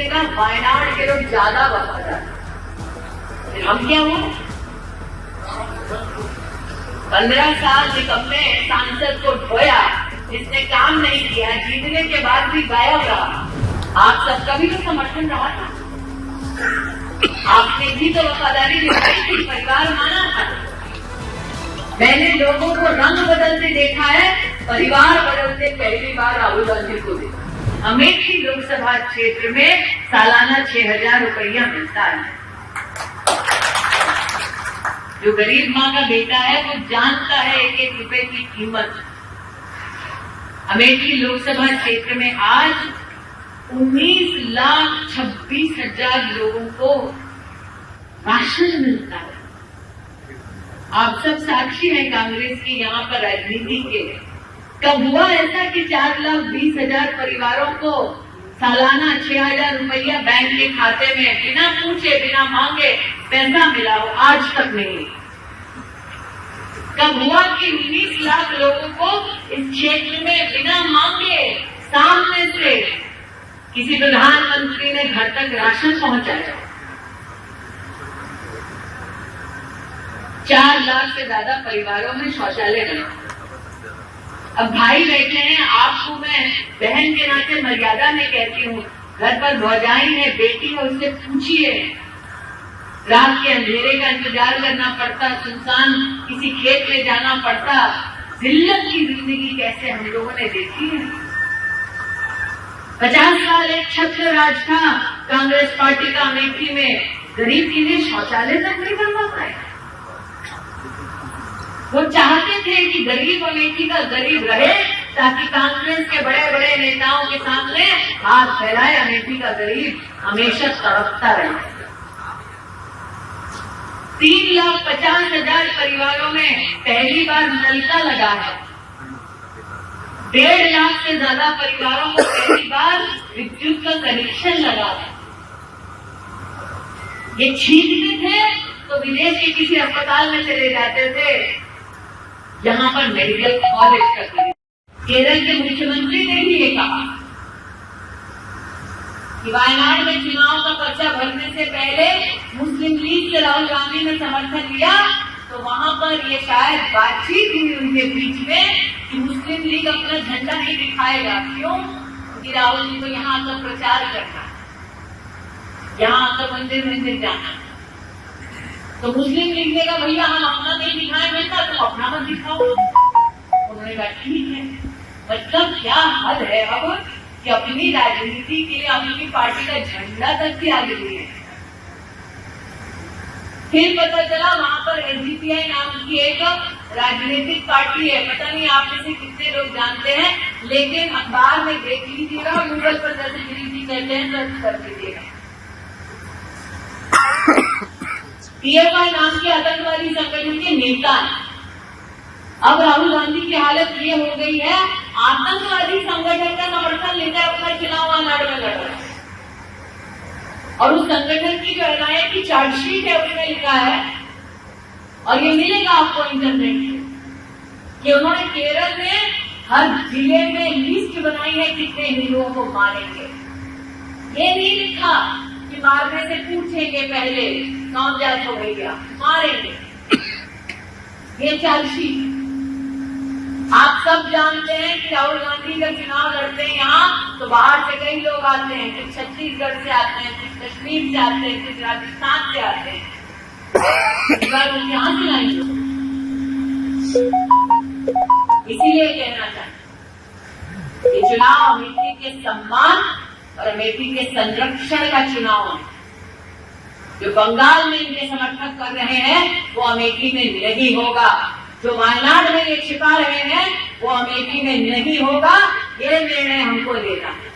ने कहा वायनाड के लोग ज्यादा वफादार। फिर हम क्या हुए? 15 साल निकम्मे सांसद को ढोया, जिसने काम नहीं किया, जीतने के बाद भी गायब रहा। आप सबका भी तो समर्थन रहा था, आपने भी तो वफादारी दिखाई थी, परिवार माना था। मैंने लोगों को रंग बदलते देखा है, परिवार बदलते पहली बार राहुल गांधी को देखा। अमेठी लोकसभा क्षेत्र में सालाना 6,000 रुपया मिलता है। जो गरीब माँ का बेटा है वो जानता है एक एक रुपए की कीमत। अमेठी लोकसभा क्षेत्र में आज 19,26,000 लोगों को राशन मिलता है। आप सब साक्षी हैं कांग्रेस की यहाँ पर राजनीति के। कब हुआ ऐसा कि 4,20,000 परिवारों को सालाना 6,000 रुपया बैंक के खाते में बिना पूछे बिना मांगे पैसा मिला हो? आज तक नहीं। कब हुआ कि 19 लाख लोगों को इस क्षेत्र में बिना मांगे सामने से किसी प्रधानमंत्री ने घर तक राशन पहुंचाया? 4 लाख से ज्यादा परिवारों में शौचालय बने। अब भाई बैठे हैं, आपको मैं बहन के नाते मर्यादा में कहती हूँ, घर पर भौजाई है, बेटी है, उससे पूछिए। रात के अंधेरे का इंतजार करना पड़ता, सुनसान किसी खेत में जाना पड़ता, जिल्लत की जिंदगी कैसे हम लोगों ने देखी है। 50 साल एक छत्र राज था कांग्रेस पार्टी का अमेठी में, गरीब के लिए शौचालय तक नहीं बनवा पाए। वो चाहते थे कि गरीब अमेठी का गरीब रहे, ताकि कांग्रेस के बड़े बड़े नेताओं के सामने हाथ फैलाए, अमेठी का गरीब हमेशा तड़पता रहे। 3,50,000 परिवारों में पहली बार नलका लगा है। 1.5 लाख से ज्यादा परिवारों को पहली बार विद्युत का कनेक्शन लगा है। ये छीनते थे तो विदेश के किसी अस्पताल में चले जाते थे, यहाँ पर मेडिकल कॉलेज करते थे। केरल के मुख्यमंत्री ने भी ये कहा कि वायनाड में चुनाव का पर्चा भरने से पहले मुस्लिम लीग से राहुल गांधी ने समर्थन लिया, तो वहां पर ये शायद बातचीत हुई उनके बीच में कि मुस्लिम लीग अपना झंडा नहीं दिखाएगा। क्यों? क्योंकि राहुल जी को यहाँ आकर प्रचार करना, यहाँ आकर मंदिर मंदिर जाना। तो मुस्लिम लीग ने कहा भैया हम अपना नहीं दिखाएंगे, तो अपना मत दिखाओ। उन्होंने कहा ठीक है। मतलब क्या हद है अब कि अपनी राजनीति के लिए अपनी पार्टी का झंडा तक त्याग दिए। फिर पता चला वहां पर एसडीपीआई नाम की एक राजनीतिक पार्टी है, पता नहीं आप में से कितने लोग जानते हैं, लेकिन अखबार में देख लीजिएगा, गूगल पर जैसे गिरी कहते हैं सर्च कर लीजिएगा। पीएफआई नाम के आतंकवादी संगठन के नेता। अब राहुल गांधी की हालत ये हो गई है, आतंकवादी संगठन का समर्थन लेकर अपना चुनाव वायनाड में लड़ रहा है। और उस संगठन की जो एनआईए की चार्जशीट है उसमें लिखा है, और ये मिलेगा आपको इंटरनेट पे, कि उन्होंने केरल में हर जिले में लिस्ट बनाई है कितने हिंदुओं को मारेंगे। ये नहीं लिखा कि मारने से पूछेंगे पहले कौन जात हो गया, मारेंगे। ये चार्जशीट आप सब जानते हैं कि राहुल गांधी जब चुनाव लड़ते हैं यहाँ, तो बाहर से कई लोग आते हैं, कुछ छत्तीसगढ़ से आते हैं, कुछ कश्मीर से आते हैं, कुछ राजस्थान से आते हैं। इस बार वो यहाँ से आएंगे। इसीलिए कहना चाहते ये चुनाव अमेठी के सम्मान और अमेठी के संरक्षण का चुनाव है। जो बंगाल में इनके समर्थक कर रहे हैं वो अमेठी में नहीं होगा। जो वायनाड में ये छिपा रहे हैं वो अमेठी में नहीं होगा। ये निर्णय हमको लेना है।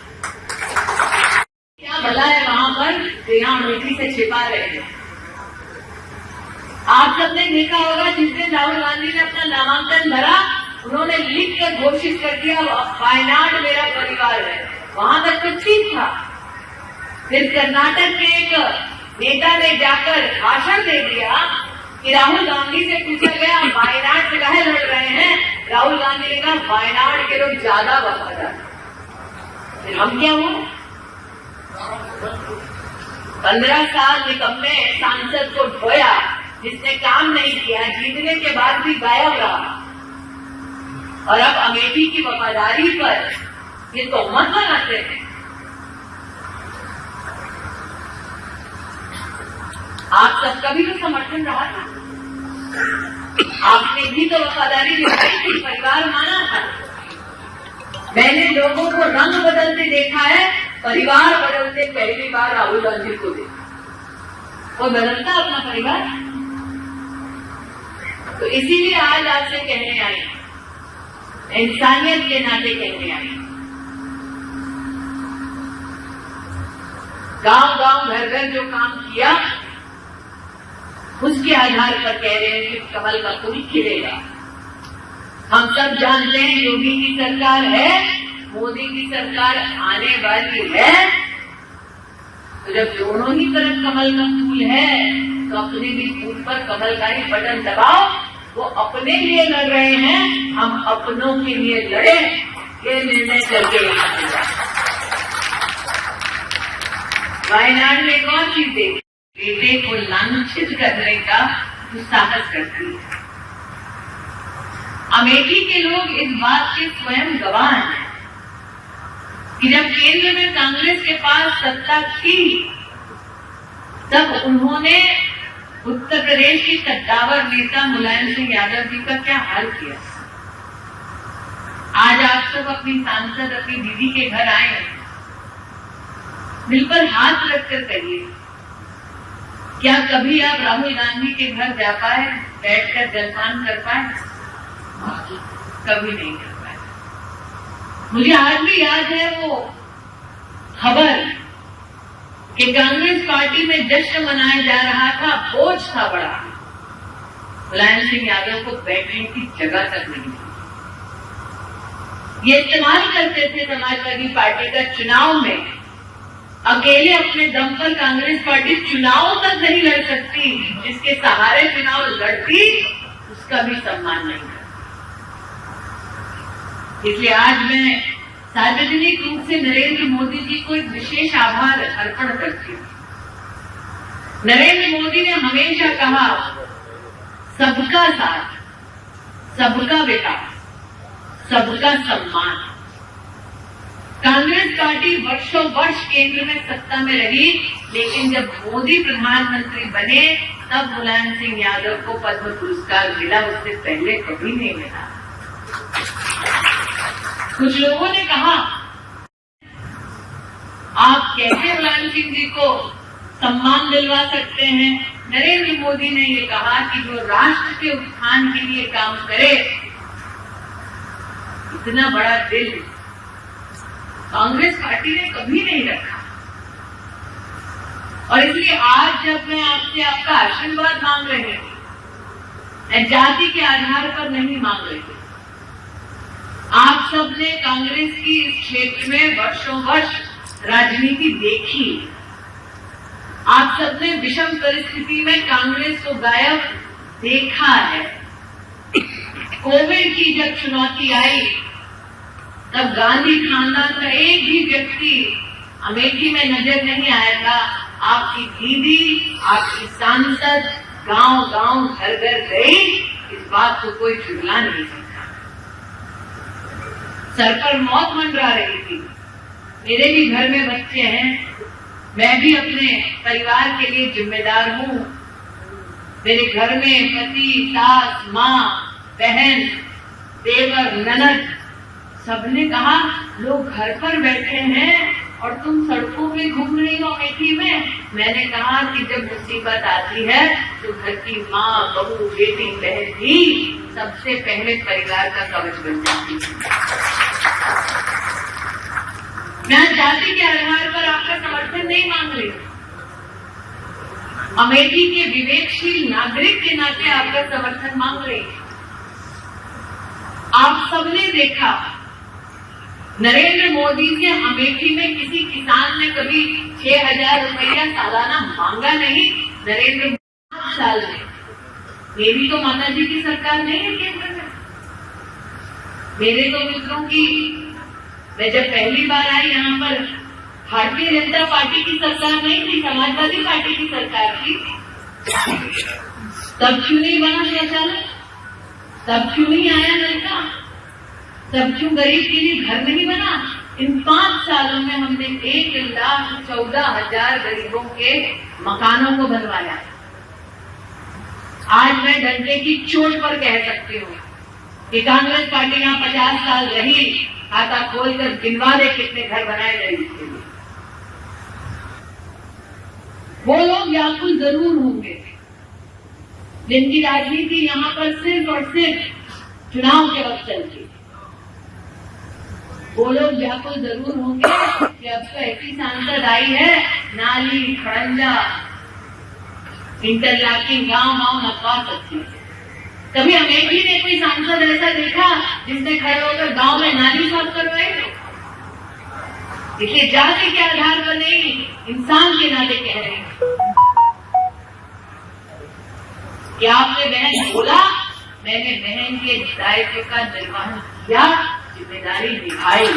क्या भला है वहां पर जो यहाँ अमेठी से छिपा रहे हैं। आप सबने देखा होगा जिस दिन राहुल गांधी ने अपना नामांकन भरा, उन्होंने लिख कर घोषित कर दिया वायनाड मेरा परिवार है। वहां तक तो ठीक था। फिर कर्नाटक के एक नेता ने जाकर भाषण दे दिया कि राहुल गांधी से पूछा गया वायनाड से काहे लड़ रहे हैं, राहुल गांधी ने कहा वायनाड के लोग ज्यादा वफादार। फिर हम क्या हुए? 15 साल निकम्मे सांसद को ढोया, जिसने काम नहीं किया, जीतने के बाद भी गायब रहा, और अब अमेठी की वफादारी पर ये तोहमत बनाते हैं। आप सबका भी तो समर्थन रहा था, आपने भी तो वफादारी निभाई थी, परिवार माना था। मैंने लोगों को रंग बदलते देखा है, परिवार बदलते पहली बार राहुल गांधी को देखा। वो बदलता अपना परिवार, तो इसीलिए आज आपसे कहने आई, इंसानियत के नाते कहने आई, गांव गांव घर घर जो काम किया उसके आधार पर कह रहे हैं कि कमल का फूल खिलेगा। हम सब जानते हैं योगी की सरकार है, मोदी की सरकार आने वाली है, तो जब दोनों ही तरफ कमल का फूल है तो अपने भी फूल पर कमल का ही बटन दबाओ। वो अपने लिए लड़ रहे हैं, हम अपनों के लिए लड़े, ये निर्णय करके वायनाड में एक और चीज देखी, बेटे को लांछित करने का दुस्साहस करती है। अमेठी के लोग इस बात के स्वयं गवाह हैं कि जब केंद्र में कांग्रेस के पास सत्ता थी, तब उन्होंने उत्तर प्रदेश के कद्दावर नेता मुलायम सिंह यादव जी का क्या हाल किया। आज आप सब अपनी सांसद अपनी दीदी के घर आए हैं, दिल पर हाथ रखकर कहिए, क्या कभी आप राहुल गांधी के घर जा पाए, बैठकर जलपान कर पाए? कभी नहीं कर पाए। मुझे आज भी याद है वो खबर कि कांग्रेस पार्टी में जश्न मनाया जा रहा था, बोझ था बड़ा, मुलायम सिंह यादव को बैठने की जगह तक नहीं थी। ये इस्तेमाल करते थे समाजवादी पार्टी का चुनाव में, अकेले अपने दम पर कांग्रेस पार्टी चुनाव तक नहीं लड़ सकती, जिसके सहारे चुनाव लड़ती उसका भी सम्मान नहीं करती। इसलिए आज मैं सार्वजनिक रूप से नरेंद्र मोदी जी को एक विशेष आभार अर्पण करती हूँ। नरेंद्र मोदी ने हमेशा कहा, सबका साथ, सबका विकास, सबका सम्मान। कांग्रेस पार्टी वर्षों वर्ष केंद्र में सत्ता में रही, लेकिन जब मोदी प्रधानमंत्री बने तब मुलायम सिंह यादव को पद्म पुरस्कार मिला, उससे पहले कभी नहीं मिला। कुछ लोगों ने कहा, आप कैसे मुलायम सिंह जी को सम्मान दिलवा सकते हैं? नरेंद्र मोदी ने ये कहा कि जो राष्ट्र के उत्थान के लिए काम करे, इतना बड़ा दिल कांग्रेस पार्टी ने कभी नहीं रखा। और इसलिए आज जब मैं आपसे आपका आशीर्वाद मांग रही हूं, मैं जाति के आधार पर नहीं मांग रही। आप सबने कांग्रेस की इस क्षेत्र में वर्षों वर्ष राजनीति देखी, आप सबने विषम परिस्थिति में कांग्रेस को गायब देखा है। कोविड की जब चुनौती आई, तब गांधी खानदान का एक भी व्यक्ति अमेठी में नजर नहीं आया था। आपकी दीदी, आपकी सांसद गांव गांव घर घर गई, इस बात को कोई झुठला नहीं सकता। सर पर मौत मंडरा रही थी। मेरे भी घर में बच्चे हैं, मैं भी अपने परिवार के लिए जिम्मेदार हूँ। मेरे घर में पति, सास, माँ, बहन, देवर, ननद, सबने कहा लोग घर पर बैठे हैं और तुम सड़कों में घूम रही हो अमेठी में। मैंने kहा कि जब मुसीबत आती है तो घर की माँ, बहू, बेटी, बहन भी सबसे पहले परिवार का कवच बन जाती है। मैं जाति के आधार पर आपका समर्थन नहीं मांग रही, अमेठी के विवेकशील नागरिक के नाते आपका समर्थन मांग रही। आप सबने देखा, नरेंद्र मोदी से अमेठी में किसी किसान ने कभी 6,000 रुपया सालाना मांगा नहीं। नरेंद्र मोदी साल में, मेरी तो माता जी की सरकार नहीं है केंद्र में। मेरे तो मित्रों की, मैं जब पहली बार आई यहाँ पर भारतीय जनता पार्टी की सरकार नहीं थी, समाजवादी पार्टी की सरकार थी। तब क्यों नहीं बना शौचालय? तब क्यों नहीं आया नलका? तब क्यों गरीब के लिए घर नहीं बना? इन 5 सालों में हमने 1,14,000 गरीबों के मकानों को बनवाया। आज मैं डंडे की चोट पर कह सकती हूँ कि कांग्रेस पार्टी यहाँ 50 साल रही, खाता खोलकर गिनवा दे कितने घर बनाए गए इसके लिए। वो लोग व्याकुल जरूर होंगे जिनकी राजनीति यहाँ पर सिर्फ और सिर्फ चुनाव के वक्त चलती है। वो लोग व्याकुल जरूर होंगे कि अब तो ऐसी सांसद आई है, नाली खड़ंजा इंटरलॉकिंग गांव नपवा सकती है। कभी अमेठी ने कोई सांसद ऐसा देखा जिसने खड़े होकर गांव में नाली साफ करवाई? देखिए, जाति के आधार पर नहीं, इंसान के नाते कह रहे हैं कि आपने बहन बोला, मैंने बहन के दायित्व का निर्वहन किया, जिम्मेदारी निभाई।